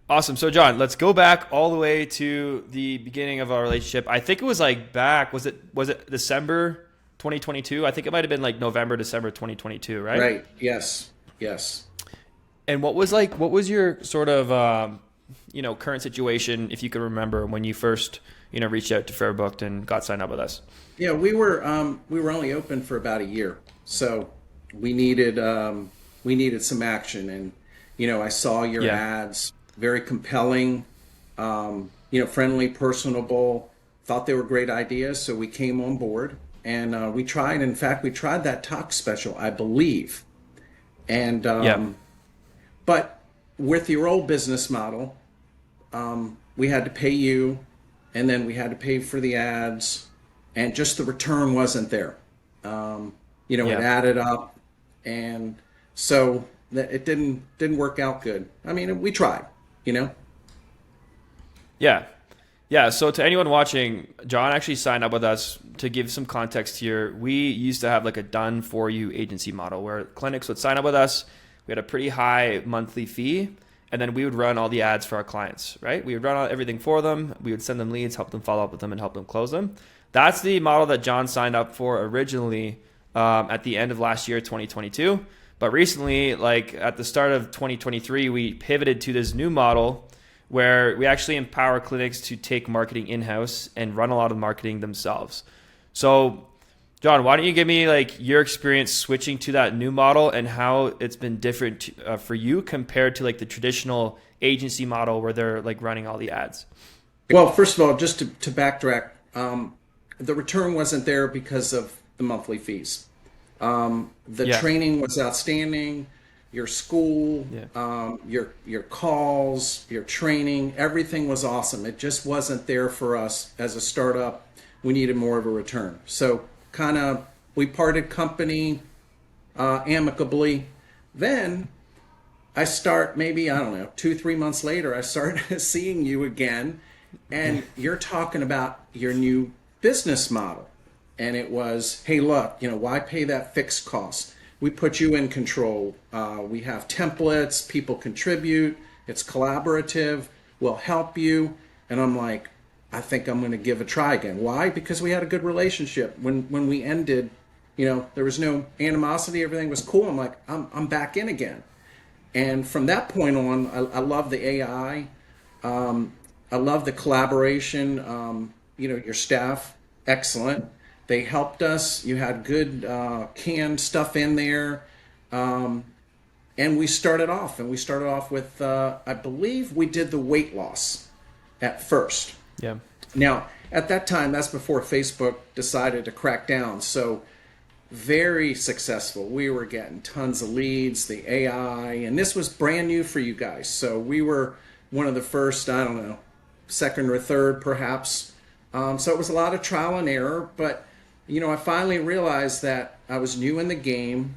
Awesome. So John, let's go back all the way to the beginning of our relationship. I think it was like back, was it December 2022? I think it might have been like November, December 2022, right? Right. Yes. Yes. And what was your sort of current situation, if you could remember, when you first, reached out to Fairbooked and got signed up with us? Yeah, we were only open for about a year, so we needed we needed some action, and I saw your Yeah. ads, very compelling, friendly, personable. Thought they were great ideas, so we came on board and we tried. In fact, we tried that talk special, I believe, and Yeah. but with your old business model, we had to pay you, and then we had to pay for the ads, and just the return wasn't there. It Yeah. added up, and so that it didn't work out good. I mean, we tried, you know. Yeah. Yeah. So to anyone watching, John actually signed up with us. To give some context here, we used to have like a done for you agency model where clinics would sign up with us. We had a pretty high monthly fee, and then we would run all the ads for our clients, right? We would run everything for them. We would send them leads, help them follow up with them, and help them close them. That's the model that John signed up for originally at the end of last year, 2022. But recently, like at the start of 2023, we pivoted to this new model where we actually empower clinics to take marketing in-house and run a lot of marketing themselves. So, John, why don't you give me like your experience switching to that new model and how it's been different for you compared to like the traditional agency model where they're like running all the ads? Well, first of all, just to backtrack, the return wasn't there because of the monthly fees. The Yeah, training was outstanding. Your school, yeah, your calls, your training, everything was awesome. It just wasn't there for us as a startup. We needed more of a return. So kind of we parted company amicably. Then I start maybe, I don't know, 2, 3 months later, I start seeing you again, yeah, and you're talking about your new business model. And it was, hey, look, why pay that fixed cost? We put you in control. We have templates, people contribute, it's collaborative, we'll help you. And I'm like, I think I'm going to give a try again. Why? Because we had a good relationship. When we ended, there was no animosity, everything was cool. I'm like, I'm back in again. And from that point on, I love the AI. I love the collaboration. Your staff, excellent. They helped us. You had good canned stuff in there. And we started off with, I believe we did the weight loss at first. yeah, Now, at that time, that's before Facebook decided to crack down. So very successful. We were getting tons of leads, the AI, and this was brand new for you guys. So we were one of the first, I don't know, second or third perhaps. So it was a lot of trial and error, but I finally realized that I was new in the game.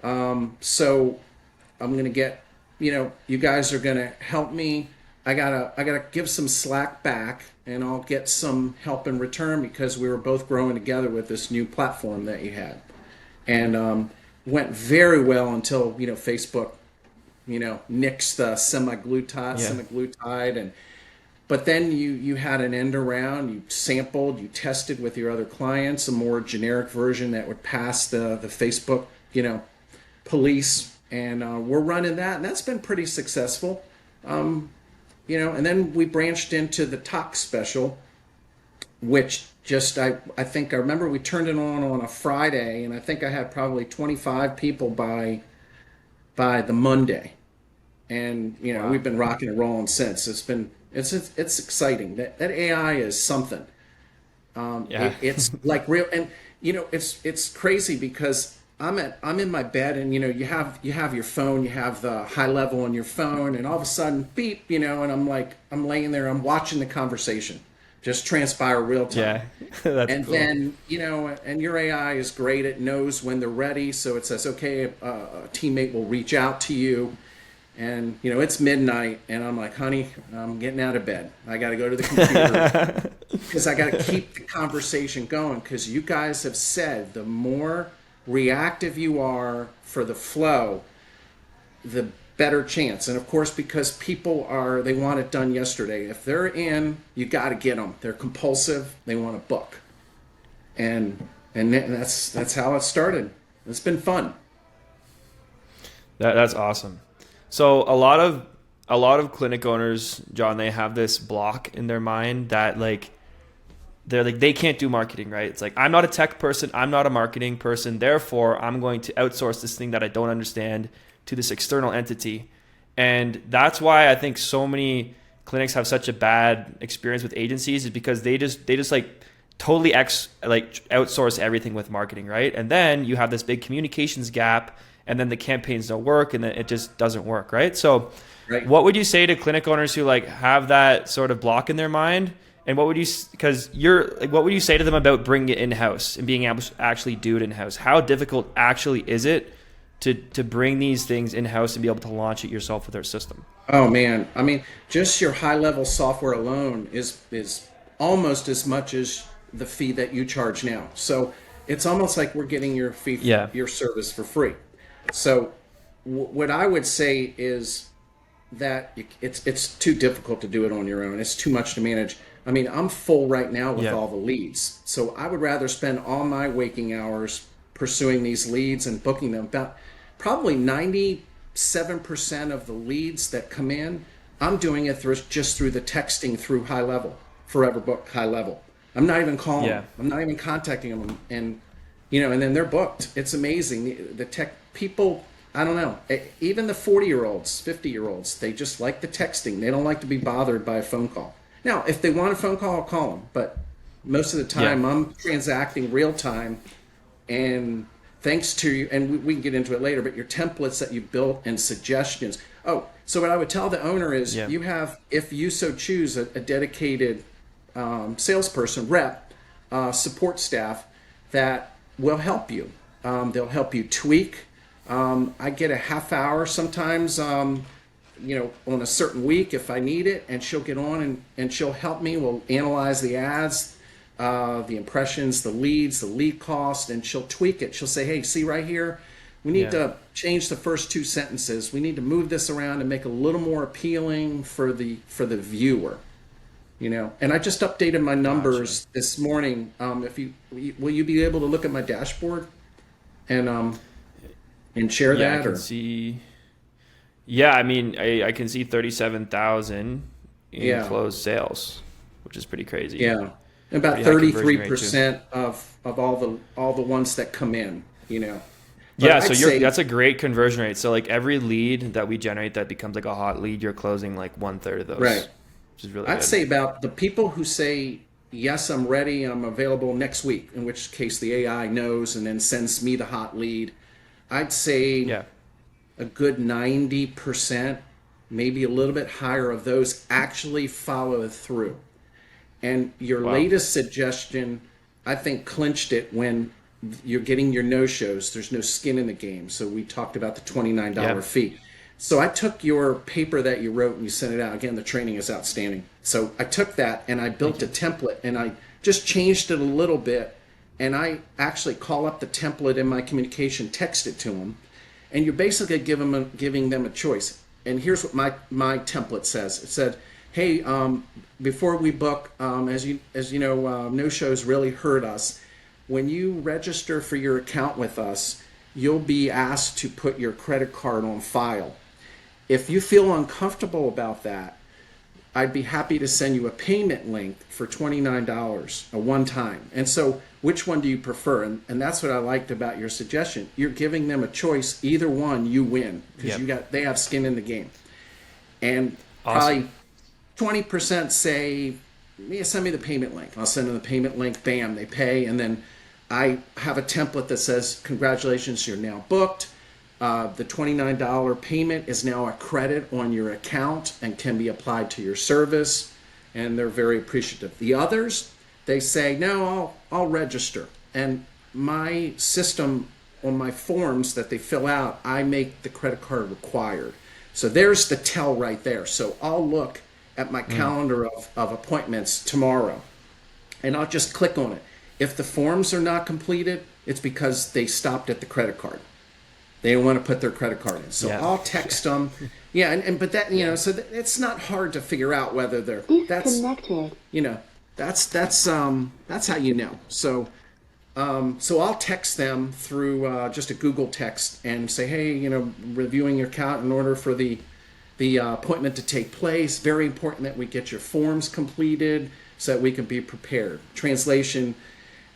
So I'm gonna get, you guys are gonna help me. I gotta give some slack back, and I'll get some help in return because we were both growing together with this new platform that you had, and went very well until Facebook, nixed the yeah, semaglutide, and but then you had an end around. You sampled, you tested with your other clients a more generic version that would pass the Facebook, police, and we're running that, and that's been pretty successful. And then we branched into the talk special, which just I think I remember we turned it on a Friday, and I think I had probably 25 people by the Monday, and wow, we've been rocking and rolling since. It's exciting. That AI is something. yeah, It's like real, and it's crazy because I'm in my bed, and you have your phone, you have the high level on your phone, and all of a sudden beep, and I'm like, I'm laying there, I'm watching the conversation just transpire real time. yeah. That's And cool. then, and your AI is great. It knows when they're ready. So it says, okay, a teammate will reach out to you. And, it's midnight. And I'm like, honey, I'm getting out of bed. I got to go to the computer because I got to keep the conversation going. Because you guys have said the more reactive you are for the flow, the better chance. And of course, because people they want it done yesterday. If they're in, you got to get them. They're compulsive. They want to book. And that's how it started. It's been fun. That's awesome. So a lot of clinic owners, John, they have this block in their mind that like they're like they can't do marketing, right? It's like I'm not a tech person, I'm not a marketing person, therefore I'm going to outsource this thing that I don't understand to this external entity. And that's why I think so many clinics have such a bad experience with agencies, is because they just like totally outsource everything with marketing, right? And then you have this big communications gap, and then the campaigns don't work, and then it just doesn't work, right? So Right. what would you say to clinic owners who like have that sort of block in their mind? And what would you, because you're like, what would you say to them about bringing it in-house and being able to actually do it in-house? How difficult actually is it to bring these things in-house and be able to launch it yourself with our system? Oh man, I mean, just your high-level software alone is almost as much as the fee that you charge now. So it's almost like we're getting your fee, Yeah. your service for free. So what I would say is that it's too difficult to do it on your own. It's too much to manage. I mean, I'm full right now with Yeah. all the leads. So I would rather spend all my waking hours pursuing these leads and booking them. About probably 97% of the leads that come in, I'm doing it just through the texting through High Level, Forever Book High Level. I'm not even calling Yeah. them. I'm not even contacting them. And, and then they're booked. It's amazing. The tech people, I don't know, even the 40-year-olds, 50-year-olds, they just like the texting. They don't like to be bothered by a phone call. Now, if they want a phone call, I'll call them. But most of the time, Yeah. I'm transacting real time. And thanks to you, and we can get into it later, but your templates that you built and suggestions. Oh, so what I would tell the owner is Yeah. you have, if you so choose, a dedicated salesperson, rep, support staff that will help you. They'll help you tweak. I get a half hour sometimes, on a certain week if I need it, and she'll get on and she'll help me. We'll analyze the ads, the impressions, the leads, the lead cost, and she'll tweak it. She'll say, hey, see right here, we need to change the first two sentences. We need to move this around and make it a little more appealing for the viewer. And I just updated my numbers this morning. Will you be able to look at my dashboard and share Yeah, that? I can see. Yeah, I mean, I can see 37,000 in closed sales, which is pretty crazy. Yeah, and about Pretty high conversion rate, 33% of all the ones that come in. But Yeah, I'd so say, that's a great conversion rate. So like every lead that we generate that becomes like a hot lead, you're closing like 1/3 of those. Right. Which is really I'd good. say about the people who say yes, I'm ready, I'm available next week. In which case the AI knows and then sends me the hot lead. I'd say Yeah. a good 90%, maybe a little bit higher of those actually follow through. And your Wow. latest suggestion, I think, clinched it when you're getting your no-shows. There's no skin in the game. So we talked about the $29 fee. So I took your paper that you wrote and you sent it out. Again, the training is outstanding. So I took that and I built a template and I just changed it a little bit. And I actually call up the template in my communication, text it to them. And you're basically giving them a choice. And here's what my template says. It said, hey, before we book, as you know, no-shows really hurt us. When you register for your account with us, you'll be asked to put your credit card on file. If you feel uncomfortable about that, I'd be happy to send you a payment link for $29, a one-time. And so which one do you prefer? And that's what I liked about your suggestion. You're giving them a choice. Either one, you win because they have skin in the game. And Awesome. probably 20% say, yeah, send me the payment link. I'll send them the payment link. Bam, they pay. And then I have a template that says, congratulations, you're now booked. The $29 payment is now a credit on your account and can be applied to your service. And they're very appreciative. The others, they say, no, I'll register. And my system on my forms that they fill out, I make the credit card required. So there's the tell right there. So I'll look at my calendar of appointments tomorrow and I'll just click on it. If the forms are not completed, it's because they stopped at the credit card. They don't want to put their credit card in. So Yeah. I'll text them. Yeah, but that, so it's not hard to figure out whether they're disconnected. That's how you know. So I'll text them through just a Google text and say, hey, reviewing your account in order for the appointment to take place. Very important that we get your forms completed so that we can be prepared. Translation: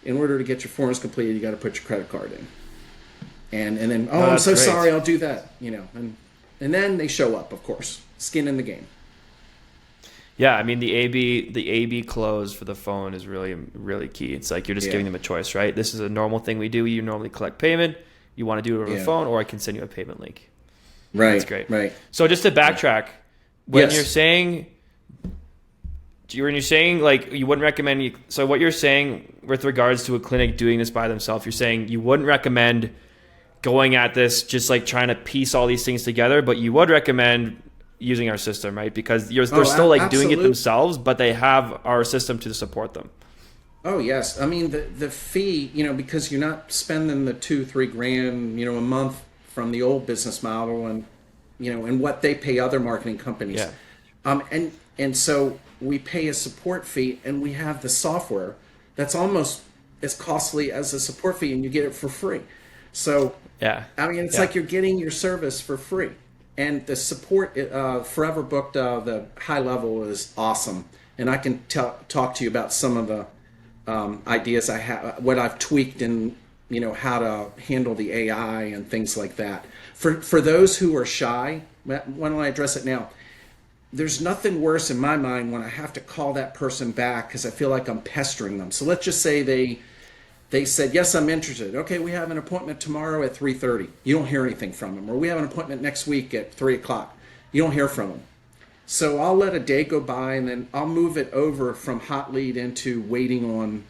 in order to get your forms completed, you got to put your credit card in. And then, I'm so sorry, I'll do that. And then they show up, of course, skin in the game. Yeah, I mean the A/B close for the phone is really, really key. It's like you're just giving them a choice, right? This is a normal thing we do. You normally collect payment. You want to do it over the phone, or I can send you a payment link. Right. That's great. Right. So just to backtrack, when you're saying like you wouldn't recommend, so what you're saying with regards to a clinic doing this by themselves, you're saying you wouldn't recommend going at this just like trying to piece all these things together, but you would recommend using our system, right? Because they're still like doing it themselves, but they have our system to support them. Oh yes, I mean the fee, because you're not spending the $2-3 grand, a month from the old business model, and and what they pay other marketing companies. Yeah. And so we pay a support fee, and we have the software that's almost as costly as a support fee, and you get it for free. So I mean, it's like you're getting your service for free. And the support, Forever Booked, the high level is awesome. And I can talk to you about some of the ideas I have, what I've tweaked, and how to handle the AI and things like that. For those who are shy, why don't I address it now? There's nothing worse in my mind when I have to call that person back because I feel like I'm pestering them. So let's just say they said, yes, I'm interested. Okay, we have an appointment tomorrow at 3:30. You don't hear anything from them. Or we have an appointment next week at 3 o'clock. You don't hear from them. So I'll let a day go by, and then I'll move it over from hot lead into waiting on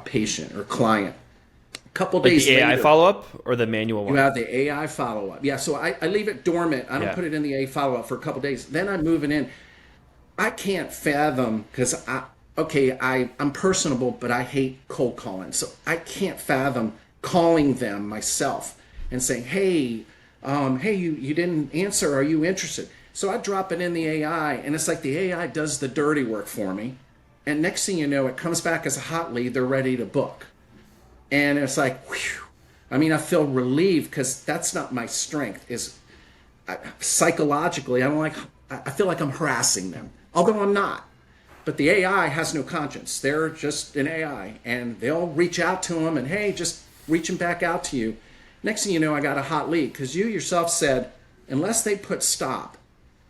patient or client. A couple days later. The AI follow-up or the manual one? You have the AI follow-up. Yeah, so I leave it dormant. I don't put it in the AI follow-up for a couple days. Then I move it in. I can't fathom, because I'm personable, but I hate cold calling. So I can't fathom calling them myself and saying, hey, you didn't answer. Are you interested? So I drop it in the AI, and it's like the AI does the dirty work for me. And next thing you know, it comes back as a hot lead. They're ready to book. And it's like, whew. I mean, I feel relieved, because that's not my strength. Psychologically, I feel like I'm harassing them, although I'm not. But the AI has no conscience. They're just an AI, and they'll reach out to them, and hey, just reaching back out to you. Next thing you know, I got a hot lead, because you yourself said, unless they put stop,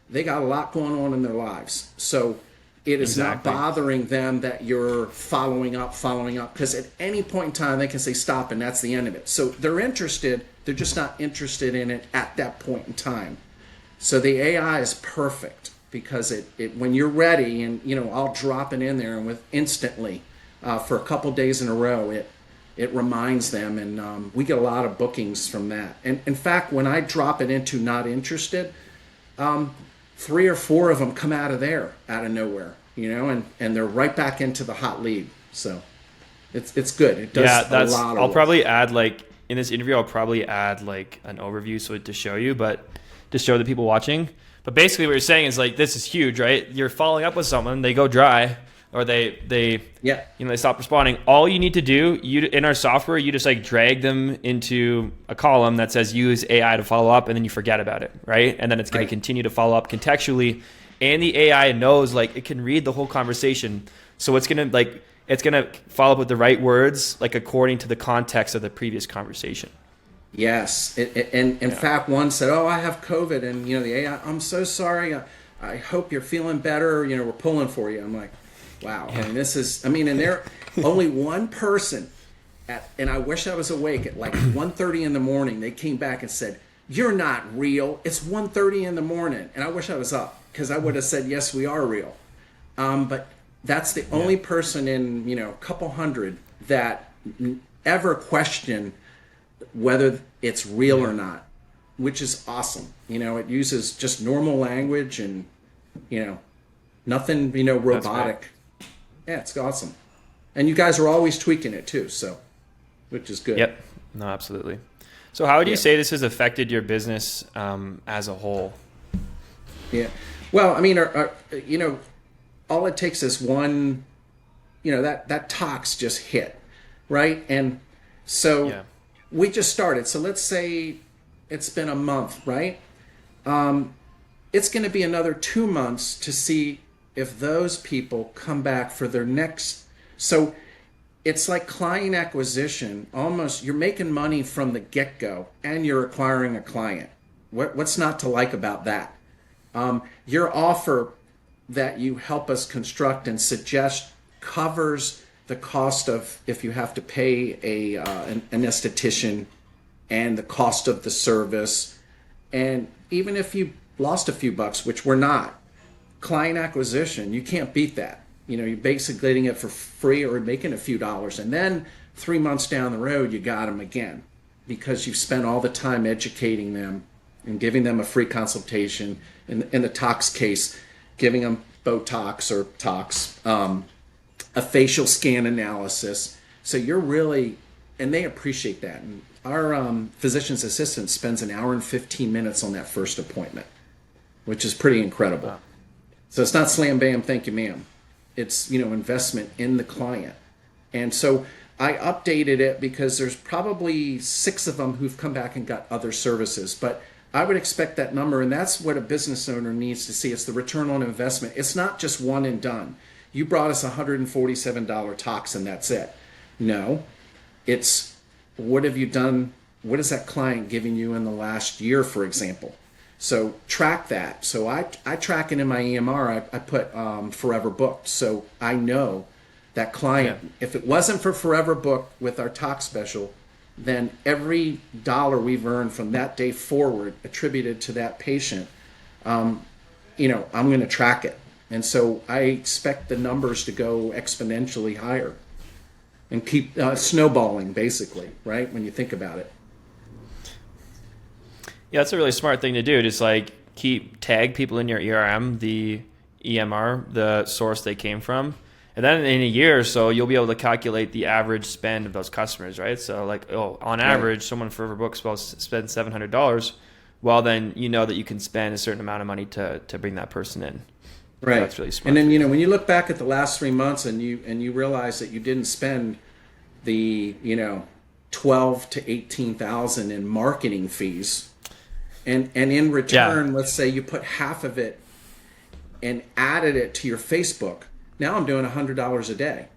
they got a lot going on in their lives. So it is not bothering them that you're following up, because at any point in time, they can say stop, and that's the end of it. So they're interested. They're just not interested in it at that point in time. So the AI is perfect, because it when you're ready, and I'll drop it in there, and with instantly for a couple days in a row, it reminds them, and we get a lot of bookings from that. And in fact, when I drop it into not interested, 3 or 4 of them come out of nowhere, and they're right back into the hot lead. So it's good. It does a lot of I'll work. probably add, like, in this interview, I'll probably add like an overview to show you, but to show the people watching. But basically what you're saying is, like, this is huge, right? You're following up with someone, they go dry, or they they stop responding. All you need to do, in our software, you just like drag them into a column that says use AI to follow up, and then you forget about it, right? And then it's going to continue to follow up contextually, and the AI knows, like, it can read the whole conversation, so it's going to follow up with the right words, like according to the context of the previous conversation. Yes, and in fact, one said, "Oh, I have COVID," and the AI, "I'm so sorry. I hope you're feeling better. We're pulling for you." I'm like, "Wow." Yeah. And they're only one person and I wish I was awake at like 1:30 in the morning. They came back and said, "You're not real. It's 1:30 in the morning," and I wish I was up, because I would have said, "Yes, we are real." But that's the only person in a couple hundred that ever questioned whether it's real or not, which is awesome. It uses just normal language, and nothing robotic. Yeah, it's awesome. And you guys are always tweaking it too, so which is good. Yep. No, absolutely. So how would you Yeah. say this has affected your business as a whole? Yeah. Well, I mean, all it takes is one, that tox just hit, right? And so Yeah. we just started. So let's say it's been a month, right? It's going to be another 2 months to see if those people come back for their next. So it's like client acquisition. Almost, you're making money from the get-go, and you're acquiring a client. What's not to like about that? Your offer that you help us construct and suggest covers the cost of if you have to pay an esthetician and the cost of the service. And even if you lost a few bucks, which we're not, client acquisition, you can't beat that. You're basically getting it for free or making a few dollars. And then 3 months down the road, you got them again because you've spent all the time educating them and giving them a free consultation. In the tox case, giving them Botox or tox, a facial scan analysis. So you're really, and they appreciate that. And our physician's assistant spends an hour and 15 minutes on that first appointment, which is pretty incredible. Wow. So it's not slam bam, thank you ma'am. It's, investment in the client. And so I updated it because there's probably 6 of them who've come back and got other services. But I would expect that number, and that's what a business owner needs to see. It's the return on investment. It's not just one and done. You brought us $147 tox and that's it. No, it's what have you done? What is that client giving you in the last year, for example? So track that. So I track it in my EMR. I put forever booked. So I know that client, if it wasn't for forever booked with our tox special, then every dollar we've earned from that day forward attributed to that patient, I'm going to track it. And so I expect the numbers to go exponentially higher and keep snowballing, basically, right? When you think about it. Yeah, that's a really smart thing to do. Just like tag people in your ERM, the EMR, the source they came from. And then in a year or so, you'll be able to calculate the average spend of those customers, right? So like, on average, someone Forever Books will spend $700. Well, then you know that you can spend a certain amount of money to bring that person in. Right. So that's really smart. And then, when you look back at the last 3 months and you realize that you didn't spend the, 12 to 18,000 in marketing fees, and in return, let's say you put half of it and added it to your Facebook. Now I'm doing $100 a day.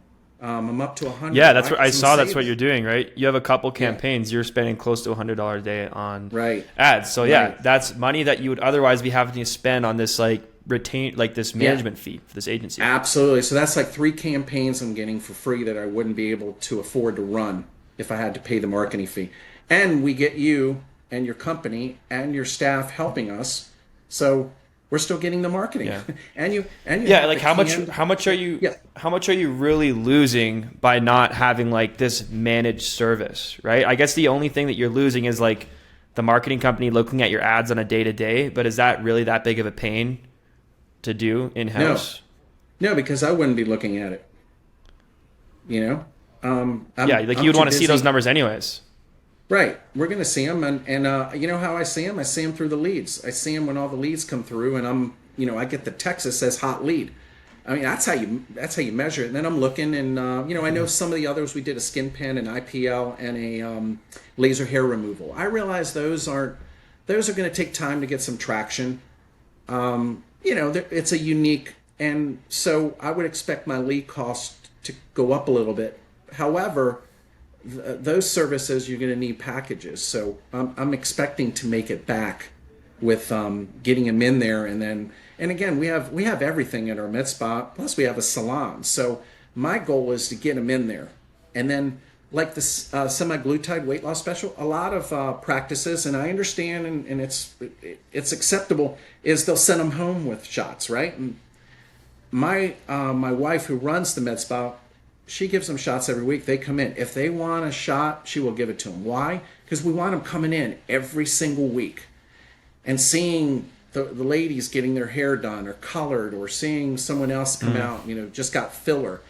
I'm up to $100. Yeah, that's what I saw. That's what you're doing, right? You have a couple campaigns. You're spending close to $100 a day on ads. So that's money that you would otherwise be having to spend on this this management fee for this agency. Absolutely. So that's like 3 campaigns I'm getting for free that I wouldn't be able to afford to run if I had to pay the marketing fee. And we get you and your company and your staff helping us. So we're still getting the marketing. and you like how much are you really losing by not having like this managed service, right? I guess the only thing that you're losing is like the marketing company looking at your ads on a day-to-day, but is that really that big of a pain to do in-house? No, because I wouldn't be looking at it. You would want to see those numbers anyways. Right. We're going to see them. And you know how I see them? I see them through the leads. I see them when all the leads come through and I get the text that says hot lead. I mean, that's how you measure it. And then I'm looking and, I know some of the others, we did a skin pen, an IPL, and a laser hair removal. I realize those are going to take time to get some traction. It's a unique, and so I would expect my lead cost to go up a little bit. However, those services, you're going to need packages. So I'm expecting to make it back with getting them in there. And again, we have everything at our med spa, plus we have a salon. So my goal is to get them in there. And then like this semaglutide weight loss special, a lot of practices, and I understand and it's acceptable, is they'll send them home with shots, right? And my wife who runs the med spa, she gives them shots every week. They come in. If they want a shot, she will give it to them. Why? Because we want them coming in every single week and seeing the ladies getting their hair done or colored, or seeing someone else come out, just got filler.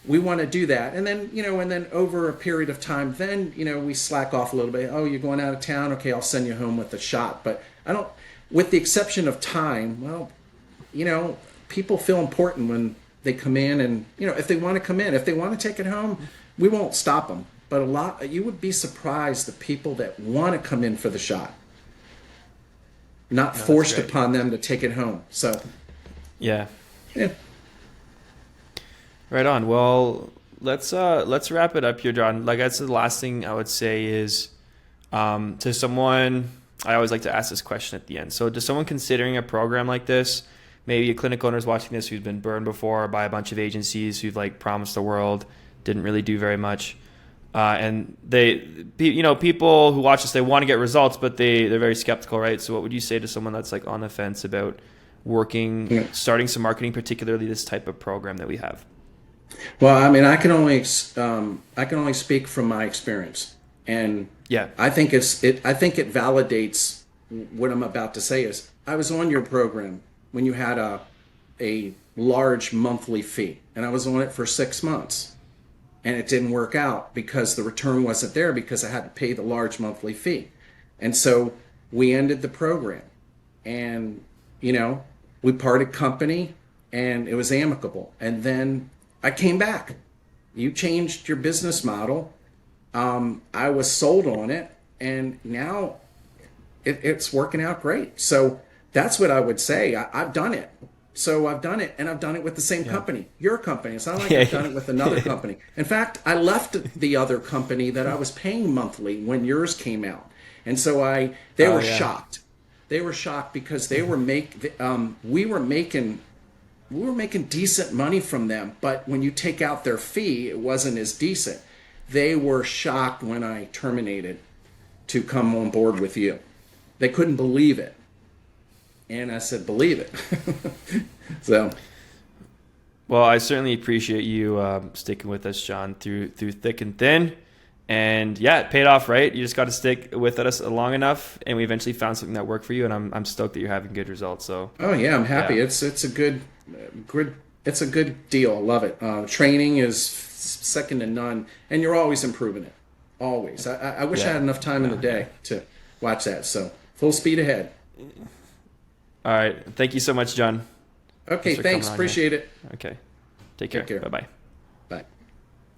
we want to do that. And then, and then over a period of time, then, we slack off a little bit. Oh, you're going out of town? Okay, I'll send you home with a shot. But I don't, with the exception of time, well, people feel important when they come in, and, if they want to come in, if they want to take it home, we won't stop them. But you would be surprised the people that want to come in for the shot, not forced upon them to take it home. So, yeah. Yeah. Right on. Well, let's wrap it up here, John. Like, that's the last thing I would say is, to someone, I always like to ask this question at the end. So to someone considering a program like this, maybe a clinic owner is watching this who's been burned before by a bunch of agencies who've like promised the world, didn't really do very much. And people who watch this, they want to get results, but they're very skeptical, right? So what would you say to someone that's like on the fence about starting some marketing, particularly this type of program that we have? Well, I mean, I can only speak from my experience, and yeah, I think it validates what I'm about to say. Is I was on your program when you had a large monthly fee, and I was on it for 6 months, and it didn't work out because the return wasn't there because I had to pay the large monthly fee, and so we ended the program, and we parted company, and it was amicable, and then I came back. You changed your business model. I was sold on it, and now it's working out great. So that's what I would say. I've done it. So I've done it, and I've done it with the same company, your company. It's not like I've done it with another company. In fact, I left the other company that I was paying monthly when yours came out. And so they were shocked. They were shocked because we were making decent money from them, but when you take out their fee, it wasn't as decent. They were shocked when I terminated to come on board with you. They couldn't believe it. And I said, believe it. So, well, I certainly appreciate you sticking with us, John, through thick and thin. And yeah, it paid off, right? You just got to stick with us long enough, and we eventually found something that worked for you. And I'm stoked that you're having good results. So, oh yeah, I'm happy. Yeah. It's a good deal. I love it. Training is second to none, and you're always improving it. Always. I wish I had enough time in the day to watch that. So full speed ahead. All right. Thank you so much, John. Okay. Thanks. Appreciate it. Okay. Take care. Bye-bye. Bye.